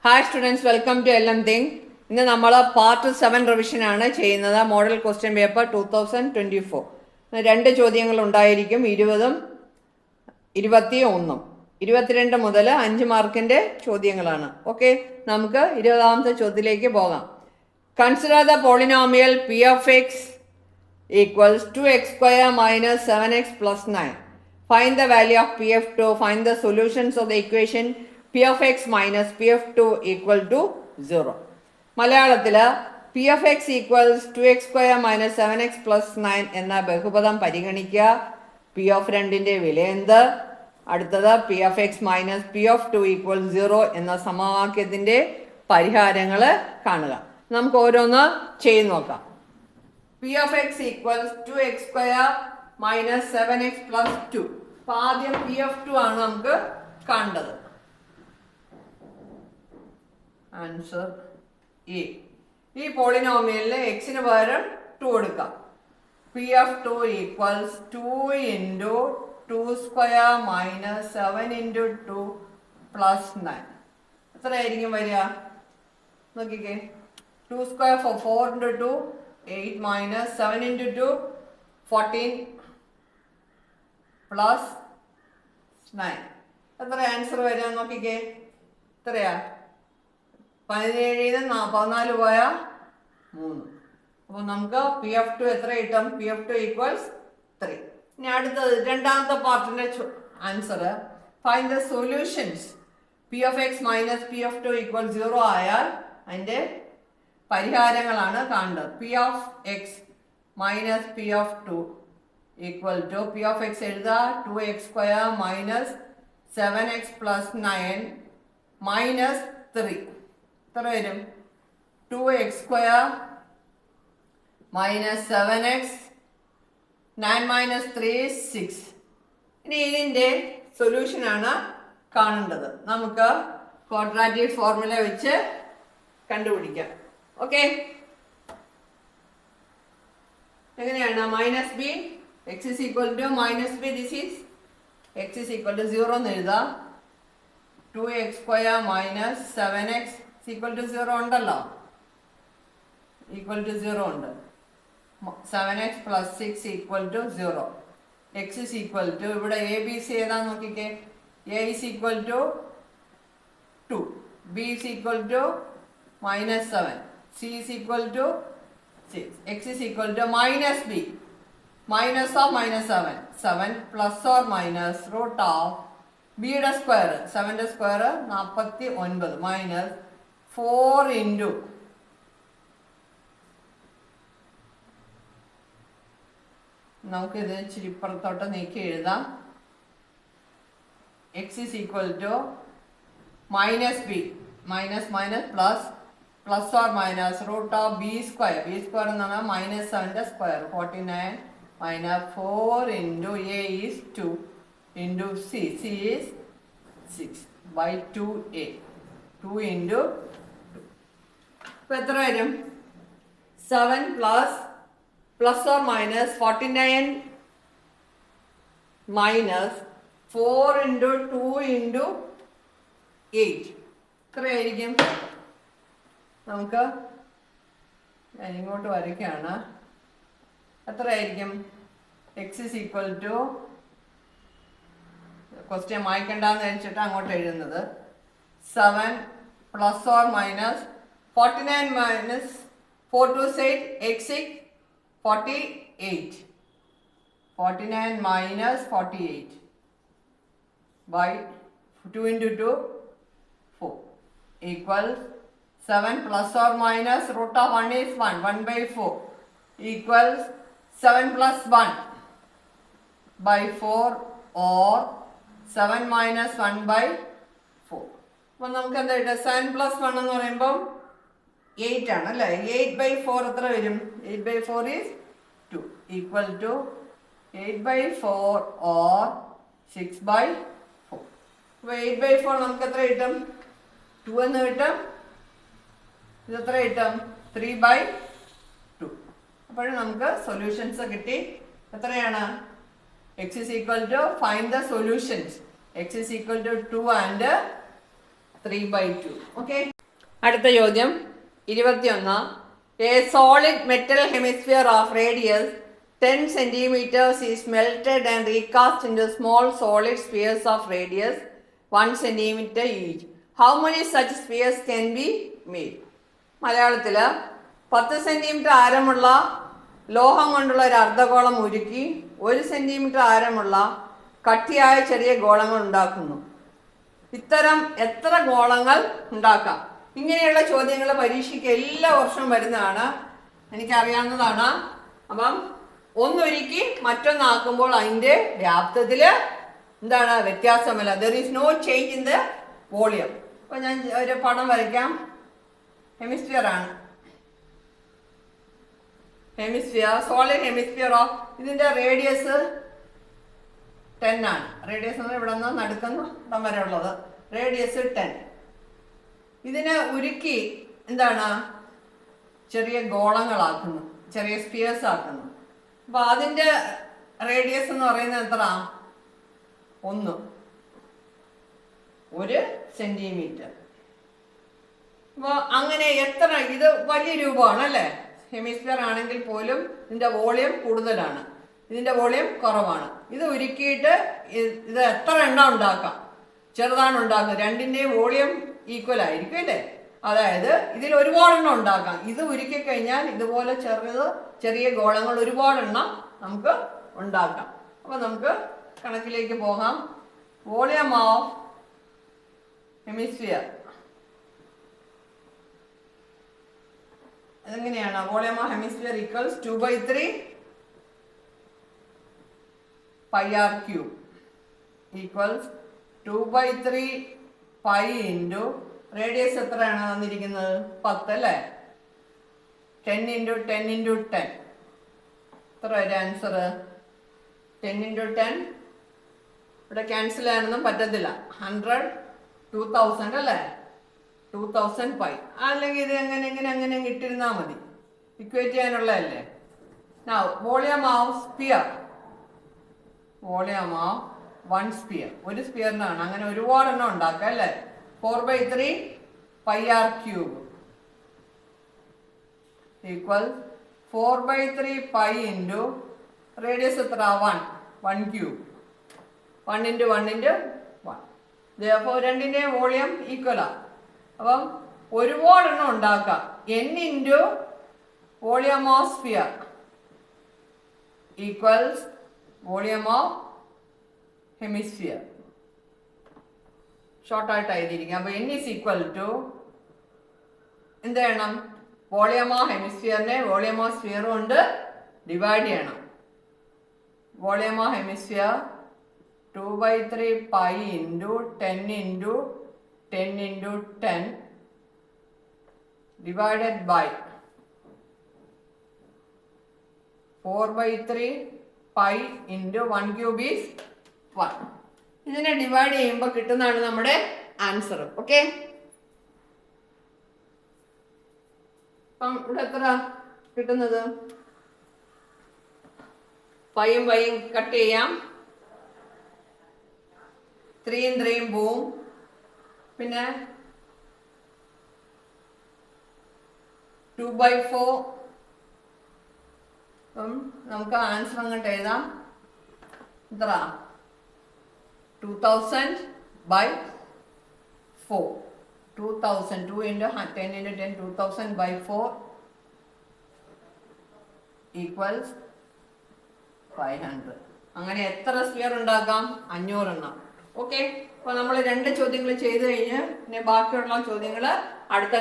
Hi students, welcome to എല്ലാം thing. ഇന്ന് നമ്മൾ പാർട്ട് 7 റിവിഷനാണ് ചെയ്യുന്നത്. Model question paper 2024. 2 ചോദ്യങ്ങൾ ഉണ്ടായിരിക്കും, 20ഉം 21ഉം. 22 മുതൽ 5 മാർക്കിൻ്റെ ചോദ്യങ്ങളാണ്. ഓക്കെ, നമുക്ക് 20ാമത്തെ ചോദ്യത്തിലേക്ക് പോകാം. Consider the polynomial P of X equals 2x square minus 7x plus 9. Find the value of pf2. Find the solutions of the equation p of x minus pf2 equal to 0. മലയാളത്തിൽ P of X equals 2x square minus 7x plus 9 എന്ന ബഹുപദം പരിഗണിക്കുക. P of 2ൻ്റെ വില എന്ത്? അടുത്തത് P of X minus P of 2 equal 0 എന്ന സമവാക്യത്തിൻ്റെ പരിഹാരങ്ങൾ കാണുക. നമുക്ക് ഓരോന്ന് ചെയ്ത് നോക്കാം. P of x equals 2x square minus 7x plus 2. അപ്പോൾ ആദ്യം P of 2 ആണ് നമുക്ക് കണ്ടത്. Answer A. ഈ പോളിനോമിയലിന് എക്സിന് പകരം 2 കൊടുക്കാം. P of 2 equals 2 into 2 square minus 7 into 2 plus 9. എത്രയായിരിക്കും വരിക? നോക്കിക്കേ. 2 square for 4 into 2 8 minus 7 into 2 14 plus 9. എത്ര ആൻസർ വരാൻ നോക്കിക്കേ. എത്രയാ? 17 14 പോയാ 3. അപ്പോൾ നമുക്ക് പി ഓഫ് 2 എത്ര കിട്ടും? P of 2 equals 3. ഇനി അടുത്തത് രണ്ടാമത്തെ പാർട്ടിൻ്റെ answer. Find the solutions. P of X minus P of 2 equal 0 ആയാൽ അതിൻ്റെ പരിഹാരങ്ങളാണ് കാണേണ്ടത്. P of X minus P of 2 equal to P of X എഴുതുക 2x square minus 7x plus 9 minus 3. എത്ര വരും? 2x square minus 7x 9 minus 3 6. ഇനി ഇതിൻ്റെ സൊല്യൂഷനാണ് കാണേണ്ടത്. നമുക്ക് ക്വാഡ്രാറ്റിക് ഫോർമുല വെച്ച് കണ്ടുപിടിക്കാം. ഓക്കെ, എങ്ങനെയാണ്? Minus b x is equal to minus b, this is x is equal to 0 എന്ന് എഴുതാം. 2x square minus 7x equal to 0 ഉണ്ടല്ലോ, ഈക്വൽ ടു 0 ഉണ്ട്. 7x plus 6 equal to 0. X is equal to ഇവിടെ a b c ഏതാ നോക്കിക്കേ. A is equal to 2, b is equal to minus 7, c is equal to 6, x is equal to minus b, minus of minus 7, 7 plus or minus root of b യുടെ square 7ൻ്റെ square 49 minus 4 into നമുക്കിത് ഇച്ചിരി ഇപ്പുറത്തോട്ട് നീക്കി എഴുതാം. X is equal to minus b minus minus plus plus or minus root of b square. B square എന്ന് പറഞ്ഞാൽ minus 7ൻ്റെ square 49 minus 4 into a is 2 into c, c is 6 by 2a, 2 into 2. ഇപ്പോൾ എത്ര വരും? 7 plus or minus 49 minus 4 into 2 into 8. എത്രയായിരിക്കും? നമുക്ക് ഞാൻ ഇങ്ങോട്ട് വരയ്ക്കുകയാണ്. എത്രയായിരിക്കും? X is equal to question വായിക്കണ്ടെന്ന് വെച്ചിട്ട് അങ്ങോട്ട് എഴുതുന്നത്. 7 plus or minus 49 minus 4 2 8 x 48, 49 minus 48 by 2 into 2 4 equals 7 plus or minus root of 1 is 1 by 4 equals 7 plus 1 by 4 or 7 minus 1 by 4. അപ്പോൾ നമുക്ക് എന്താ കിട്ടുക? 7 plus 1 എന്ന് പറയുമ്പം 8 ആണ് അല്ലേ. 8 by 4 എത്ര വരും? 8 by 4 is 2 equal to 8 by 4 or 6 by 4. അപ്പോൾ 8 by 4 നമുക്ക് എത്ര കിട്ടും? 2 എന്ന് കിട്ടും. ഇത് എത്ര കിട്ടും? 3 by 2. അപ്പോഴും നമുക്ക് സൊല്യൂഷൻസ് കിട്ടി. എത്രയാണ്? X is equal to find the solutions. X is equal to 2 and 3/2. Okay, അടുത്ത ചോദ്യം 21. A solid metal hemisphere of radius 10 centimeters is melted and recast into small solid spheres of radius 1 centimeter each. How many such spheres can be made? മലയാളത്തിൽ 10 centimetre ആരമുള്ള ലോഹം കൊണ്ടുള്ള ഒരു അർദ്ധഗോളം ഉരുക്കി 1 centimetre ആരമുള്ള കട്ടിയായ ചെറിയ ഗോളങ്ങൾ ഉണ്ടാക്കുന്നു. ഇത്തരം എത്ര ഗോളങ്ങൾ ഉണ്ടാക്കാം? ഇങ്ങനെയുള്ള ചോദ്യങ്ങൾ പരീക്ഷയ്ക്ക് എല്ലാ വർഷവും വരുന്നതാണ്, എനിക്കറിയാവുന്നതാണ്. അപ്പം ഒന്നൊരുക്കി മറ്റൊന്നാക്കുമ്പോൾ അതിൻ്റെ വ്യാപ്തത്തിൽ എന്താണ് വ്യത്യാസമല്ല. There is no change in the volume. അപ്പോൾ ഞാൻ ഒരു പടം വരയ്ക്കാം. ഹെമിസ്ഫിയർ ആണ്, ഹെമിസ്ഫിയർ, സോളിഡ് ഹെമിസ്ഫിയർ ഓഫ്, ഇതിൻ്റെ റേഡിയസ് 10 ആണ്. റേഡിയസ് എന്ന് ഇവിടെ നിന്ന് നടുക്കുന്ന ഇടം വരെ ഉള്ളത് റേഡിയസ് 10. ഇതിനെ ഉരുക്കി എന്താണ് ചെറിയ ഗോളങ്ങളാക്കുന്നു, ചെറിയ സ്പിയേഴ്സ് ആക്കുന്നു. അപ്പോൾ അതിൻ്റെ റേഡിയസ് എന്ന് പറയുന്നത് എത്ര? 1 സെന്റിമീറ്റർ. അപ്പോൾ അങ്ങനെ എത്ര, ഇത് വലിയ രൂപമാണ് അല്ലേ? ഹെമിസ്ഫിയർ ആണെങ്കിൽ പോലും ഇതിൻ്റെ വോളിയം കൂടുതലാണ്, ഇതിൻ്റെ വോളിയം കുറവാണ്. ഇത് ഉരുക്കിയിട്ട് ഇത് എത്ര എണ്ണം ഉണ്ടാക്കാം? ചെറുതാണ് ഉണ്ടാക്കുക, രണ്ടിൻ്റെയും വോളിയം ഈക്വൽ ആയിരിക്കും അല്ലേ? അതായത് ഇതിൽ ഒരുപാടെണ്ണം ഉണ്ടാക്കാം. ഇത് ഉരുക്കി കഴിഞ്ഞാൽ ഇതുപോലെ ചെറിയ ഗോളങ്ങൾ ഒരുപാടെണ്ണം നമുക്ക് ഉണ്ടാക്കാം. അപ്പോൾ നമുക്ക് കണക്കിലേക്ക് പോകാം. വോളിയം ഓഫ് ഹെമിസ്ഫിയർ അതെങ്ങനെയാണ്? Volume of hemisphere equals 2/3 πr³ equals 2/3 π into radius എത്രയാണ് തന്നിരിക്കുന്നത്? 10 അല്ലേ? 10 × 10 × 10 എത്ര വരും ആൻസർ? 10 × 10 ഇവിടെ ക്യാൻസൽ ചെയ്യാനൊന്നും പറ്റത്തില്ല. 100 2000 അല്ലേ? 2000 π. അല്ലെങ്കിൽ ഇത് അങ്ങനെ ഇട്ടിരുന്നാൽ മതി, ഇക്വേറ്റ് ചെയ്യാനുള്ളതല്ലേ. Volume of sphere, volume of 1 sphere, ഒരു സ്പിയറിനാണ്. അങ്ങനെ ഒരുപാടെണ്ണം ഉണ്ടാക്കാം അല്ലേ? 4/3 πr³ ഈക്വൽ 4/3 π ഇൻറ്റു റേഡിയസ് എത്ര? 1 1 × 1 × 1. അപ്പോൾ രണ്ടിൻ്റെയും വോളിയം ഈക്വലാണ്. അപ്പം ഒരുപാടെണ്ണം ഉണ്ടാക്കാം. n into volume of sphere equals volume of hemisphere. ഷോർട്ടായിട്ട് എഴുതിയിരിക്കുക. അപ്പോൾ n ഈസ് ഈക്വൽ ടു എന്ത് ചെയ്യണം? വോളിയം ഓഫ് ഹെമിസ്ഫിയറിനെ വോളിയം ഓഫ് സ്ഫിയർ കൊണ്ട് ഡിവൈഡ് ചെയ്യണം. Volume of hemisphere 2/3 π into 10 into 10 into 10 divided by 4/3 π into 1³ is 1. ഇതിനെ ഡിവൈഡ് ചെയ്യുമ്പോൾ കിട്ടുന്നതാണ് നമ്മുടെ ആൻസർ. ഓക്കെ, അപ്പം ഇവിടെ എത്ര കിട്ടുന്നത്? പൈയും കട്ട് ചെയ്യാം. 3 × 3 പോവും. പിന്നെ 2/4. അപ്പം നമുക്ക് ആൻസർ അങ്ങോട്ട് എഴുതാം. എത്ര? 2000/4. 2000 2 × 10 × 10 2000/4 ഈക്വൽസ് 500. അങ്ങനെ എത്ര സ്ഫിയർ ഉണ്ടാക്കാം? 500 എണ്ണം. ഓക്കെ, അപ്പോൾ നമ്മൾ 2 ചോദ്യങ്ങൾ ചെയ്ത് കഴിഞ്ഞ് പിന്നെ ബാക്കിയുള്ള ചോദ്യങ്ങൾ അടുത്ത